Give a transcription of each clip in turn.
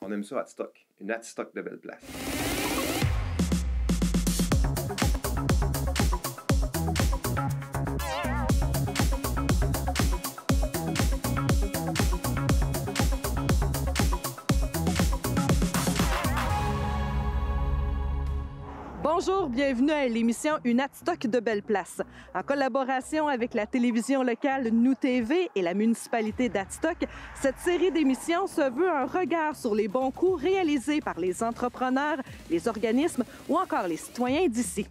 On aime ça, Adstock. Une Adstock de belle place. Bonjour, bienvenue à l'émission Une Adstock de belle place. En collaboration avec la télévision locale Nous TV et la municipalité d'Adstock, cette série d'émissions se veut un regard sur les bons coups réalisés par les entrepreneurs, les organismes ou encore les citoyens d'ici.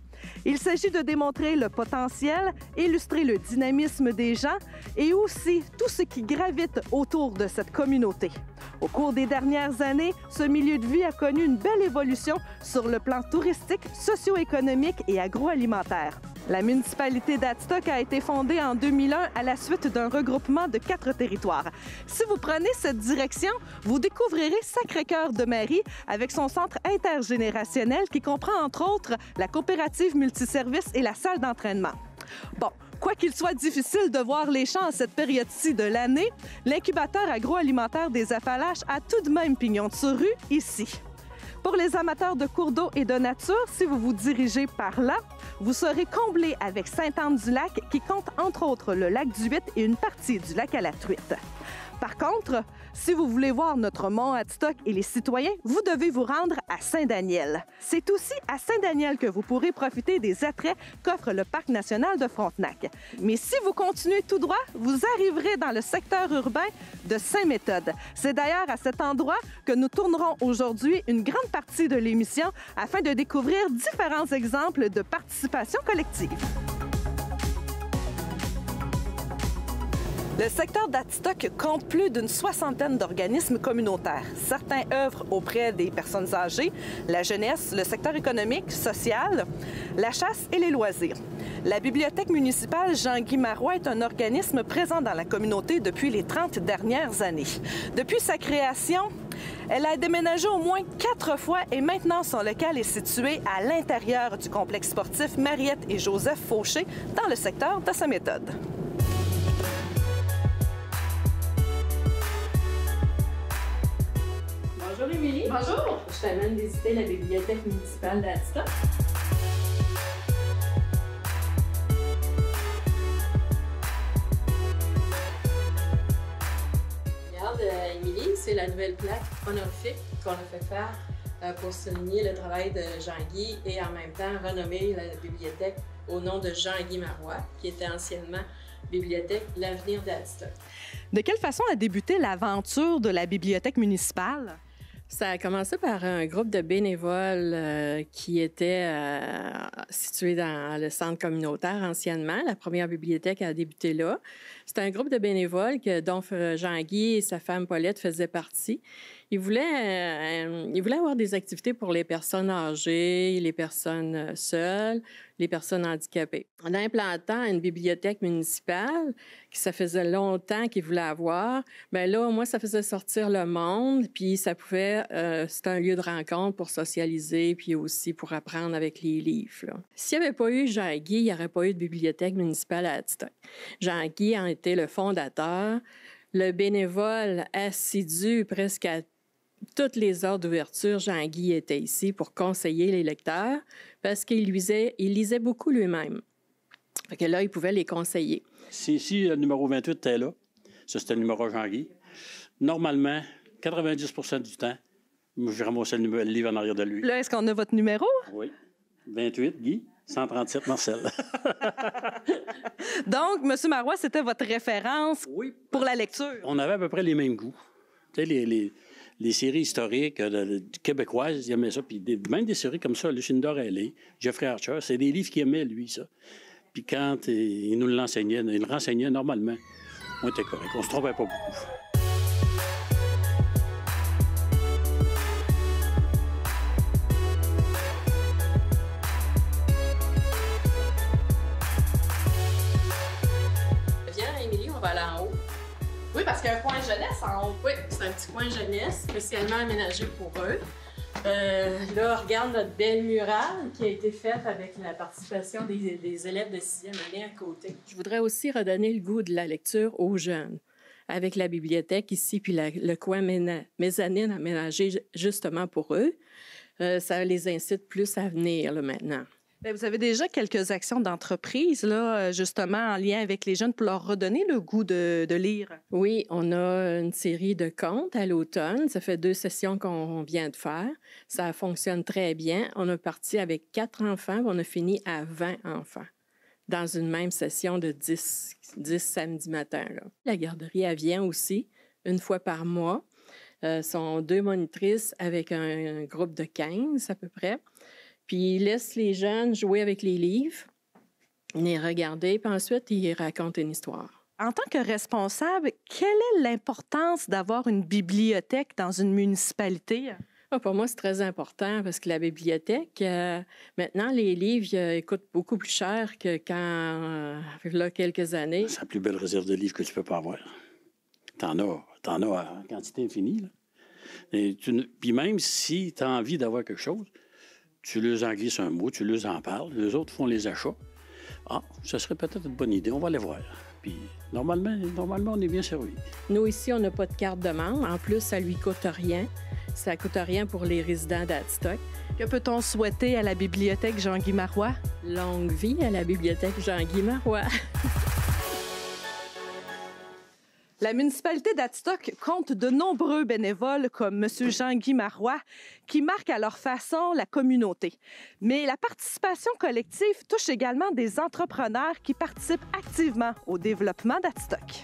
Il s'agit de démontrer le potentiel, illustrer le dynamisme des gens et aussi tout ce qui gravite autour de cette communauté. Au cours des dernières années, ce milieu de vie a connu une belle évolution sur le plan touristique, socio-économique et agroalimentaire. La municipalité d'Adstock a été fondée en 2001 à la suite d'un regroupement de 4 territoires. Si vous prenez cette direction, vous découvrirez Sacré-Cœur de Marie avec son centre intergénérationnel qui comprend entre autres la coopérative multiservice et la salle d'entraînement. Bon, quoi qu'il soit difficile de voir les champs en cette période-ci de l'année, l'incubateur agroalimentaire des Appalaches a tout de même pignon sur rue ici. Pour les amateurs de cours d'eau et de nature, si vous vous dirigez par là, vous serez comblé avec Sainte-Anne-du-Lac qui compte entre autres le lac du Huit et une partie du lac à la Truite. Par contre, si vous voulez voir notre mont Adstock et les citoyens, vous devez vous rendre à Saint-Daniel. C'est aussi à Saint-Daniel que vous pourrez profiter des attraits qu'offre le Parc national de Frontenac. Mais si vous continuez tout droit, vous arriverez dans le secteur urbain de Saint-Méthode. C'est d'ailleurs à cet endroit que nous tournerons aujourd'hui une grande partie de l'émission afin de découvrir différents exemples de participation collective. Le secteur d'Adstock compte plus d'une 60aine d'organismes communautaires. Certains œuvrent auprès des personnes âgées, la jeunesse, le secteur économique, social, la chasse et les loisirs. La bibliothèque municipale Jean-Guy Marois est un organisme présent dans la communauté depuis les 30 dernières années. Depuis sa création, elle a déménagé au moins 4 fois et maintenant son local est situé à l'intérieur du complexe sportif Mariette et Joseph Fauché dans le secteur de Saint-Méthode. Bonjour Émilie. Bonjour. Je t'amène visiter la bibliothèque municipale d'Adstock. Regarde, Émilie, c'est la nouvelle plaque honorifique qu'on a fait faire pour souligner le travail de Jean-Guy et en même temps renommer la bibliothèque au nom de Jean-Guy Marois, qui était anciennement Bibliothèque L'Avenir d'Adstock. De quelle façon a débuté l'aventure de la bibliothèque municipale? Ça a commencé par un groupe de bénévoles qui était situé dans le centre communautaire anciennement. La première bibliothèque a débuté là. C'était un groupe de bénévoles dont Jean-Guy et sa femme Paulette faisaient partie. Ils voulaient avoir des activités pour les personnes âgées, les personnes seules, les personnes handicapées. En implantant une bibliothèque municipale, que ça faisait longtemps qu'ils voulaient avoir, bien là, au moins, ça faisait sortir le monde, puis ça pouvait... c'était un lieu de rencontre pour socialiser, puis aussi pour apprendre avec les livres, là. S'il n'y avait pas eu Jean-Guy, il n'y aurait pas eu de bibliothèque municipale à Adstock. Jean-Guy en était le fondateur, le bénévole assidu presque à toutes les heures d'ouverture. Jean-Guy était ici pour conseiller les lecteurs parce qu'il lisait beaucoup lui-même. Fait que là, il pouvait les conseiller. Si le numéro 28 était là, ça c'était le numéro Jean-Guy, normalement, 90% du temps, je ramassais le livre en arrière de lui. Là, est-ce qu'on a votre numéro? Oui. 28, Guy. 137, Marcel. Donc, M. Marois, c'était votre référence pour la lecture? On avait à peu près les mêmes goûts. Tu sais, les séries historiques québécoises, il aimait ça. Puis même des séries comme ça, Lucinda Riley, Jeffrey Archer, c'est des livres qu'il aimait, lui, ça. Puis quand il nous l'enseignait, il le renseignait normalement, on était correct. On se trompait pas beaucoup. Oui, parce qu'il y a un coin jeunesse en haut. Oui, c'est un petit coin jeunesse spécialement aménagé pour eux. Là, on regarde notre belle murale qui a été faite avec la participation des élèves de 6e année à côté. Je voudrais aussi redonner le goût de la lecture aux jeunes. avec la bibliothèque ici, puis le coin mezzanine aménagé justement pour eux. Ça les incite plus à venir là, maintenant. Bien, vous avez déjà quelques actions d'entreprise, là, justement, en lien avec les jeunes pour leur redonner le goût de lire. Oui, on a une série de contes à l'automne. Ça fait 2 sessions qu'on vient de faire. Ça fonctionne très bien. On a parti avec 4 enfants, puis on a fini à 20 enfants dans une même session de 10 samedi matin. Là. La garderie, elle vient aussi une fois par mois. Sont 2 monitrices avec un groupe de 15 à peu près. Puis ils laissent les jeunes jouer avec les livres, les regarder, puis ensuite ils racontent une histoire. En tant que responsable, quelle est l'importance d'avoir une bibliothèque dans une municipalité? Pour moi, c'est très important parce que la bibliothèque, maintenant, les livres coûtent beaucoup plus cher que quand, il y a quelques années. C'est la plus belle réserve de livres que tu peux pas avoir. T'en as à quantité infinie. Là. Puis même si tu as envie d'avoir quelque chose, tu leur en glisses un mot, tu leur en parles, les autres font les achats. Ah, ça serait peut-être une bonne idée, on va aller voir. Puis normalement on est bien servi. Nous, ici, on n'a pas de carte de membre. En plus, ça lui coûte rien. Ça coûte rien pour les résidents d'Adstock. Que peut-on souhaiter à la bibliothèque Jean-Guy Marois? Longue vie à la bibliothèque Jean-Guy Marois. La municipalité d'Adstock compte de nombreux bénévoles comme M. Jean-Guy Marois qui marquent à leur façon la communauté. Mais la participation collective touche également des entrepreneurs qui participent activement au développement d'Adstock.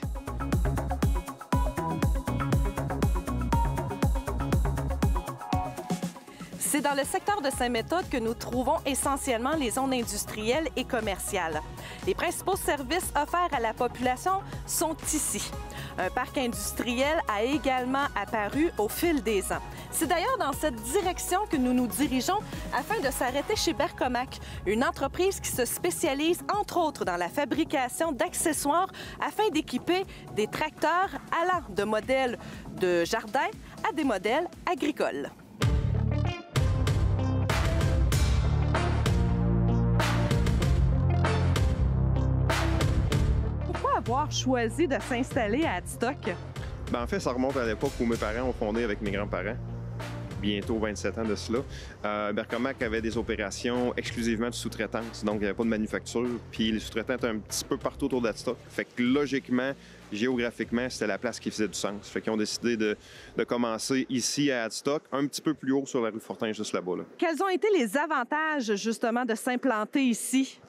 C'est dans le secteur de Saint-Méthode que nous trouvons essentiellement les zones industrielles et commerciales. Les principaux services offerts à la population sont ici. Un parc industriel a également apparu au fil des ans. C'est d'ailleurs dans cette direction que nous nous dirigeons afin de s'arrêter chez Bercomac, une entreprise qui se spécialise entre autres dans la fabrication d'accessoires afin d'équiper des tracteurs allant de modèles de jardin à des modèles agricoles. Avoir choisi de s'installer à Adstock? Ben, en fait, ça remonte à l'époque où mes parents ont fondé avec mes grands-parents. Bientôt 27 ans de cela. Bercomac avait des opérations exclusivement de sous-traitance, donc il n'y avait pas de manufacture. Puis les sous-traitants étaient un petit peu partout autour d'Adstock. Fait que logiquement, géographiquement, c'était la place qui faisait du sens. Fait qu'ils ont décidé de commencer ici à Adstock, un petit peu plus haut sur la rue Fortin, juste là-bas. Là. Quels ont été les avantages, justement, de s'implanter ici?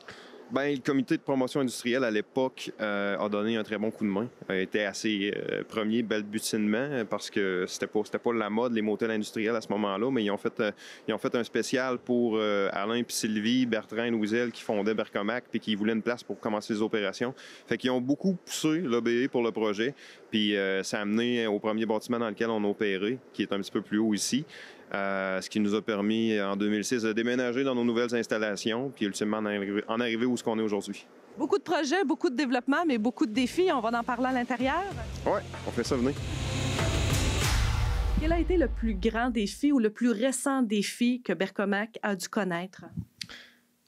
Bien, le comité de promotion industrielle, à l'époque, a donné un très bon coup de main. Il était assez premier balbutiement parce que c'était pas la mode, les motels industriels à ce moment-là, mais ils ont fait un spécial pour Alain puis Sylvie, Bertrand et Louiselle qui fondaient Bercomac puis qui voulaient une place pour commencer les opérations. Fait qu'ils ont beaucoup poussé l'OBE pour le projet. Puis ça a amené au premier bâtiment dans lequel on a opéré, qui est un petit peu plus haut ici. Ce qui nous a permis, en 2006, de déménager dans nos nouvelles installations, puis ultimement en arriver où on est aujourd'hui. Beaucoup de projets, beaucoup de développement, mais beaucoup de défis. On va en parler à l'intérieur. Oui, on fait ça, venez. Quel a été le plus grand défi ou le plus récent défi que Bercomac a dû connaître?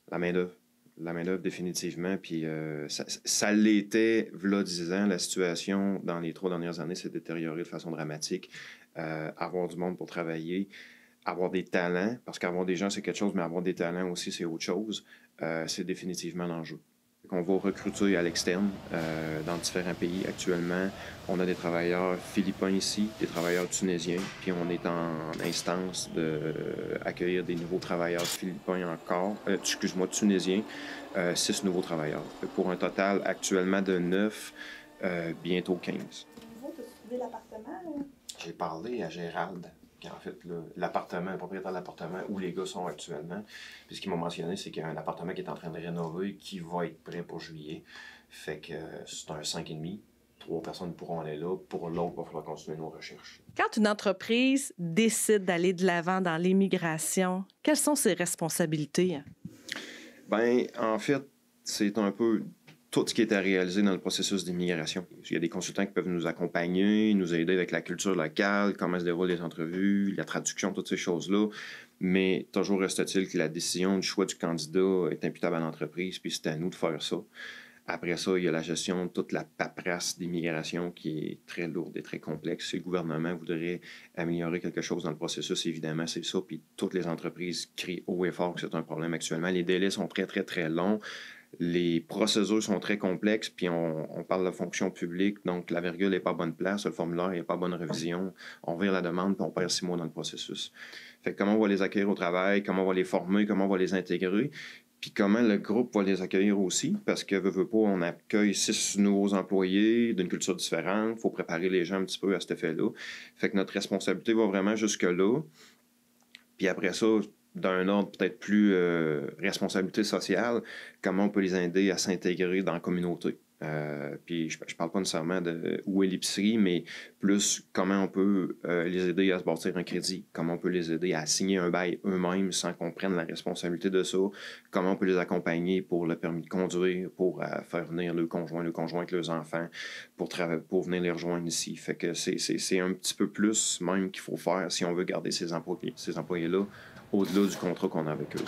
La main-d'œuvre. La main-d'œuvre, définitivement. Puis ça l'était, v'là 10 ans. La situation, dans les 3 dernières années, s'est détériorée de façon dramatique. Avoir du monde pour travailler, avoir des talents, parce qu'avoir des gens, c'est quelque chose, mais avoir des talents aussi, c'est autre chose. C'est définitivement l'enjeu. On va recruter à l'externe dans différents pays actuellement. On a des travailleurs philippins ici, des travailleurs tunisiens, puis on est en instance d'accueillir des nouveaux travailleurs philippins encore, tunisiens, 6 nouveaux travailleurs. Pour un total actuellement de 9, bientôt 15. Vous, tu as trouvé l'appartement, là? J'ai parlé à Gérald, qui en fait l'appartement, le propriétaire de l'appartement où les gars sont actuellement. Puis ce qu'ils m'ont mentionné, c'est qu'il y a un appartement qui est en train de rénover qui va être prêt pour juillet. Fait que c'est un 5,5. 3 personnes pourront aller là. Pour l'autre, il va falloir continuer nos recherches. Quand une entreprise décide d'aller de l'avant dans l'immigration, quelles sont ses responsabilités? Bien, en fait, c'est un peu tout ce qui est à réaliser dans le processus d'immigration. Il y a des consultants qui peuvent nous accompagner, nous aider avec la culture locale, comment se déroulent les entrevues, la traduction, toutes ces choses-là. Mais toujours reste-t-il que la décision du choix du candidat est imputable à l'entreprise, puis c'est à nous de faire ça. Après ça, il y a la gestion de toute la paperasse d'immigration qui est très lourde et très complexe. Si le gouvernement voudrait améliorer quelque chose dans le processus, évidemment, c'est ça. Puis toutes les entreprises crient haut et fort que c'est un problème actuellement. Les délais sont très, très, très longs. Les procédures sont très complexes, puis on parle de fonction publique, donc la virgule n'est pas à bonne place, le formulaire n'est pas à bonne révision, on vire la demande, puis on perd 6 mois dans le processus. Fait que comment on va les accueillir au travail, comment on va les former, comment on va les intégrer, puis comment le groupe va les accueillir aussi, parce que, veut pas, on accueille 6 nouveaux employés d'une culture différente, il faut préparer les gens un petit peu à cet effet-là. Fait que notre responsabilité va vraiment jusque-là, puis après ça, d'un ordre peut-être plus responsabilité sociale, comment on peut les aider à s'intégrer dans la communauté. Puis je parle pas nécessairement de où est l'épicerie, mais plus comment on peut les aider à se bâtir un crédit, comment on peut les aider à signer un bail eux-mêmes sans qu'on prenne la responsabilité de ça, comment on peut les accompagner pour le permis de conduire, pour faire venir le conjoint avec leurs enfants, pour venir les rejoindre ici. Fait que c'est un petit peu plus même qu'il faut faire si on veut garder ces employés-là au-delà du contrat qu'on a avec eux.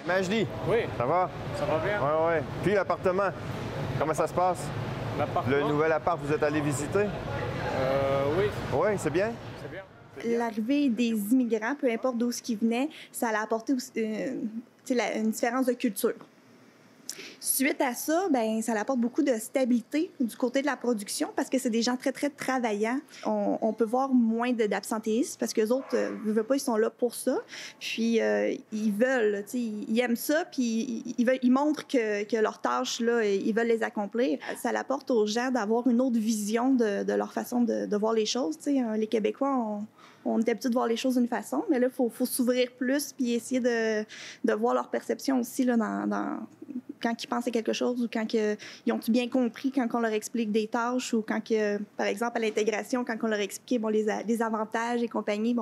Majdi. Oui. Ça va? Ça va bien? Oui. Puis l'appartement, comment ça se passe? L'appartement? Le nouvel appart, vous êtes allé visiter? Oui. Oui, c'est bien? C'est bien. L'arrivée des immigrants, peu importe d'où ils venaient, ça a apporté une différence de culture. Suite à ça, ça apporte beaucoup de stabilité du côté de la production parce que c'est des gens très, très travaillants. On peut voir moins d'absentéisme parce que les autres, ils sont là pour ça. Puis, ils veulent, ils aiment ça, puis ils montrent que leurs tâches, là, ils veulent les accomplir. Ça apporte aux gens d'avoir une autre vision de leur façon de voir les choses. Les Québécois, on est habitué de voir les choses d'une façon, mais là, il faut s'ouvrir plus puis essayer de voir leur perception aussi là, quand ils pensent à quelque chose ou quand ils ont bien compris quand on leur explique des tâches ou quand, par exemple, à l'intégration, quand on leur explique les avantages et compagnie,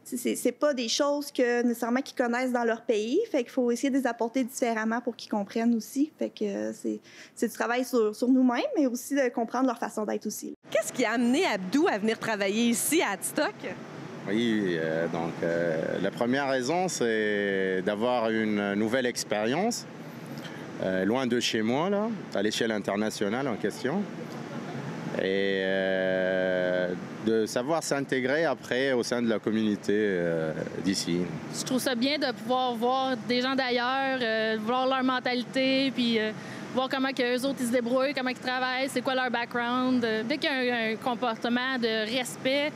c'est pas des choses que nécessairement qu'ils connaissent dans leur pays. Fait qu'il faut essayer de les apporter différemment pour qu'ils comprennent aussi. Fait que c'est du travail sur nous-mêmes, mais aussi de comprendre leur façon d'être aussi. Qu'est-ce qui a amené Abdou à venir travailler ici à Adstock? Oui, la première raison, c'est d'avoir une nouvelle expérience, loin de chez moi, là, à l'échelle internationale en question, et de savoir s'intégrer après au sein de la communauté d'ici. Je trouve ça bien de pouvoir voir des gens d'ailleurs, voir leur mentalité, puis voir comment eux autres ils se débrouillent, comment ils travaillent, c'est quoi leur background. Dès qu'il y a un comportement de respect,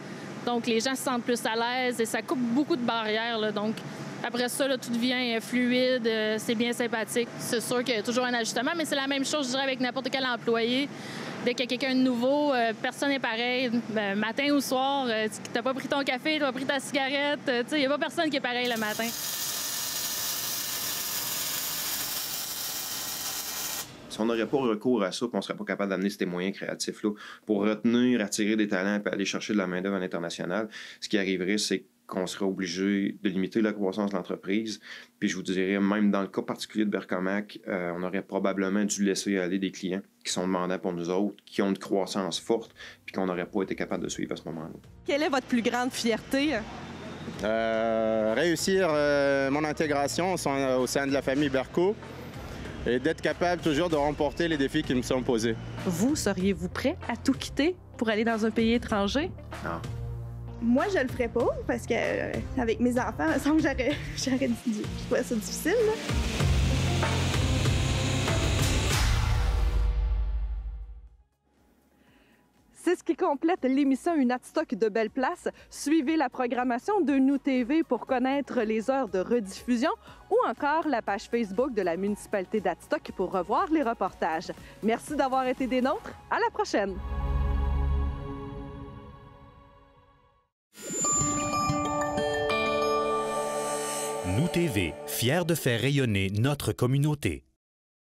donc les gens se sentent plus à l'aise et ça coupe beaucoup de barrières. Là, donc après ça, là, tout devient fluide, c'est bien sympathique. C'est sûr qu'il y a toujours un ajustement, mais c'est la même chose, je dirais, avec n'importe quel employé. Dès qu'il y a quelqu'un de nouveau, personne n'est pareil. Matin ou soir, tu n'as pas pris ton café, tu n'as pas pris ta cigarette. Il n'y a pas personne qui est pareil le matin. Si on n'aurait pas recours à ça, puis on ne serait pas capable d'amener ces moyens créatifs-là pour retenir, attirer des talents et aller chercher de la main-d'œuvre à l'international, ce qui arriverait, c'est qu'on serait obligé de limiter la croissance de l'entreprise. Puis je vous dirais, même dans le cas particulier de Bercomac, on aurait probablement dû laisser aller des clients qui sont demandants pour nous autres, qui ont une croissance forte, puis qu'on n'aurait pas été capable de suivre à ce moment-là. Quelle est votre plus grande fierté? Réussir mon intégration au sein de la famille Berco et d'être capable toujours de remporter les défis qui me sont posés. Vous, seriez-vous prêt à tout quitter pour aller dans un pays étranger? Non. Moi, je le ferais pas parce que avec mes enfants, il me semble que j'aurais dit. Je trouvais ça difficile, là. C'est ce qui complète l'émission Une Adstock de Belle Place. Suivez la programmation de Nous TV pour connaître les heures de rediffusion ou encore la page Facebook de la municipalité d'Adstock pour revoir les reportages. Merci d'avoir été des nôtres. À la prochaine! Nous TV, fiers de faire rayonner notre communauté.